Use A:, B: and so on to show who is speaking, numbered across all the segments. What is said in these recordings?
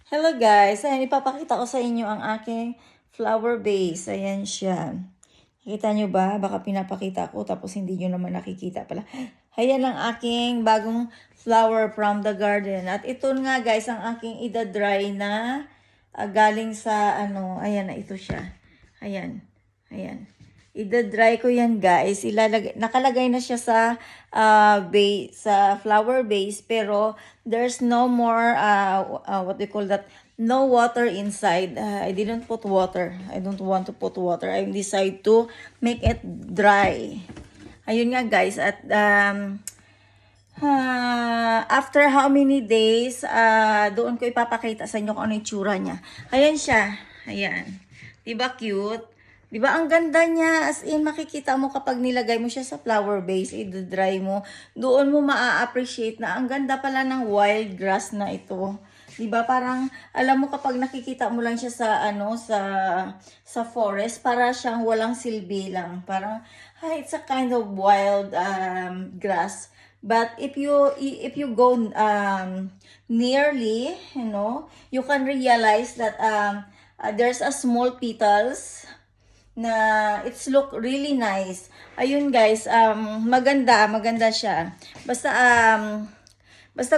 A: Hello guys, ayan ipapakita ko sa inyo ang aking flower vase. Ayan siya. Nakita nyo ba? Baka pinapakita ko tapos hindi nyo naman nakikita pala. Ayan ang aking bagong flower from the garden. At ito nga guys ang aking ida-dry na galing sa ayan na ito siya. Ayan. Ayan. Ida-dry ko yan guys. Nakalagay na siya sa base, sa flower base, pero there's no more what they call that, no water inside. I didn't put water. I don't want to put water. I decide to make it dry. Ayun nga guys, at after how many days, doon ko ipapakita sa inyo kung ano yung tsura niya. Ayan siya. Ayan. Diba cute? Diba ang ganda niya? As in, makikita mo kapag nilagay mo siya sa flower vase, i-dry mo, doon mo maa-appreciate na ang ganda pala ng wild grass na ito. Diba parang, alam mo kapag nakikita mo lang siya sa, sa forest, para siyang walang silbi lang. Parang, it's a kind of wild grass. But if you go nearly, you can realize that there's a small petals na it's look really nice. Ayun guys, maganda siya. Basta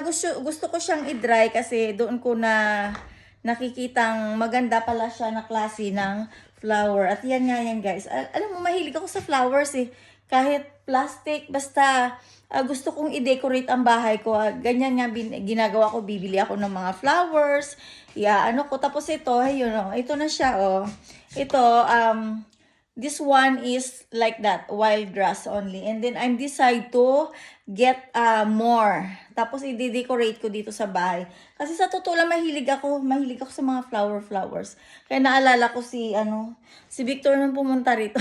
A: gusto ko siyang i-dry kasi doon ko na nakikitang maganda pala siya na klase ng flower. At yan nga yan guys. Alam mo, mahilig ako sa flowers eh. Kahit plastic, basta gusto kong i-decorate ang bahay ko. Ganyan nga ginagawa ko, bibili ako ng mga flowers. Ko. Tapos ito, ayun, ito na siya, Ito, this one is like that, wild grass only. And then I'm decide to get more. Tapos i-decorate ko dito sa bahay. Kasi sa totoo lang mahilig ako sa mga flowers. Kaya naalala ko si Victor nung pumunta rito.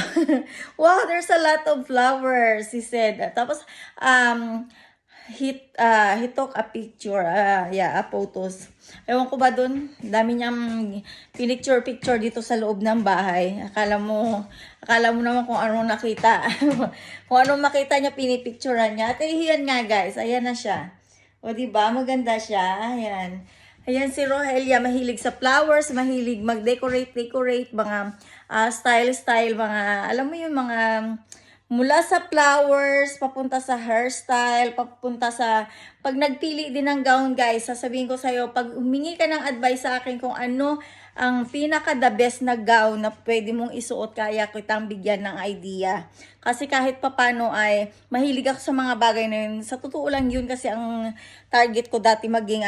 A: Wow, there's a lot of flowers, he said. Tapos he took a picture, photos. Ewan ko ba dun, dami niyang picture dito sa loob ng bahay. Akala mo naman kung anong nakita. Kung anong makita niya, pinipicturean niya. At yan nga guys, ayan na siya. O diba, maganda siya. Ayan. Ayan si Rohelia, mahilig sa flowers, mahilig mag-decorate, mga style, mga, alam mo yung mga mula sa flowers, papunta sa hairstyle, papunta sa, pag nagpili din ng gown guys, sasabihin ko sa'yo, pag humingi ka ng advice sa akin kung ano ang pinaka the best na gown na pwede mong isuot, kaya kitang bigyan ng idea. Kasi kahit papano ay mahilig ako sa mga bagay na yun. Sa totoo lang yun kasi ang target ko dati maging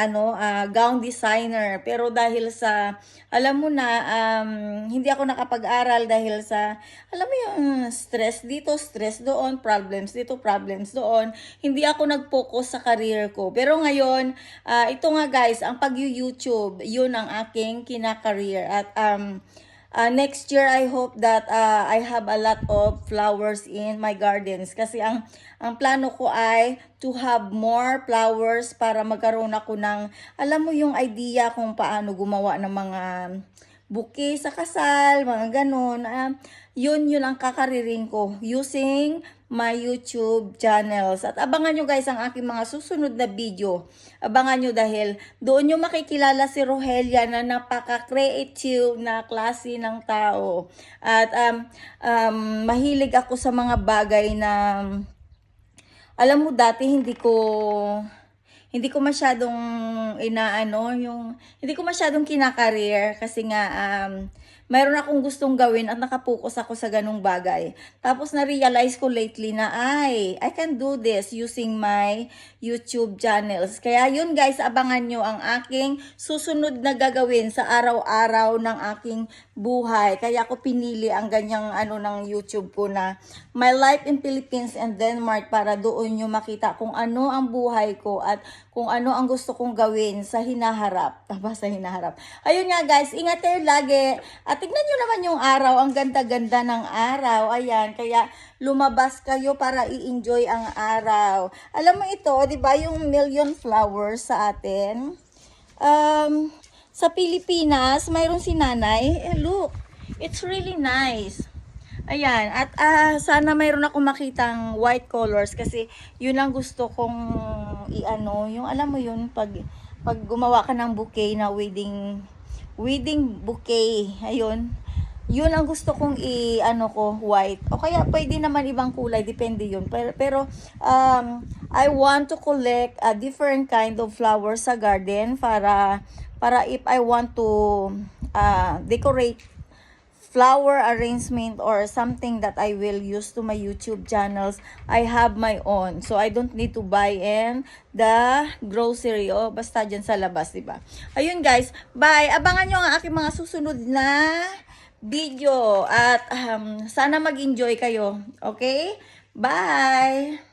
A: gown designer. Pero dahil sa, alam mo na, hindi ako nakapag-aral dahil sa, alam mo yung stress dito, stress doon, problems dito, problems doon. Hindi ako nag-focus sa career ko. Pero ngayon, ito nga guys, ang pag-YouTube, yun ang aking kina-career. At next year, I hope that I have a lot of flowers in my gardens. Kasi ang plano ko ay to have more flowers para magkaroon ako ng, alam mo yung idea kung paano gumawa ng mga bouquet sa kasal, mga ganun. Yun ang kakariring ko using my YouTube channels. At abangan nyo guys ang aking mga susunod na video. Abangan nyo dahil doon nyo makikilala si Rohelia na napaka-creative na klase ng tao. At mahilig ako sa mga bagay na, alam mo dati hindi ko masyadong hindi ko masyadong kinakareer kasi nga mayroon akong gustong gawin at nakapokus ako sa ganung bagay. Tapos na-realize ko lately na I can do this using my YouTube channels. Kaya yun guys, abangan nyo ang aking susunod na gagawin sa araw-araw ng aking buhay. Kaya ako pinili ang ganyang ng YouTube ko na My Life in Philippines and Denmark para doon nyo makita kung ano ang buhay ko at kung ano ang gusto kong gawin sa hinaharap. Sa hinaharap. Ayun nga guys, ingat kayo lagi. At tignan nyo naman yung araw. Ang ganda-ganda ng araw. Ayan, kaya lumabas kayo para i-enjoy ang araw. Alam mo ito, di ba yung million flowers sa atin? Sa Pilipinas, mayroon si nanay. Look, it's really nice. Ayan, at sana mayroon ako makitang white colors kasi yun ang gusto kong yung alam mo yun, pag pag gumawa ka ng bouquet na wedding bouquet, ayun, yun ang gusto kong white. O kaya pwede naman ibang kulay, depende yun. Pero I want to collect a different kind of flowers sa garden para if I want to decorate flower arrangement or something that I will use to my YouTube channels, I have my own. So I don't need to buy in the grocery o basta dyan sa labas, diba? Ayun guys, bye! Abangan nyo ang aking mga susunod na video at sana mag-enjoy kayo. Okay? Bye!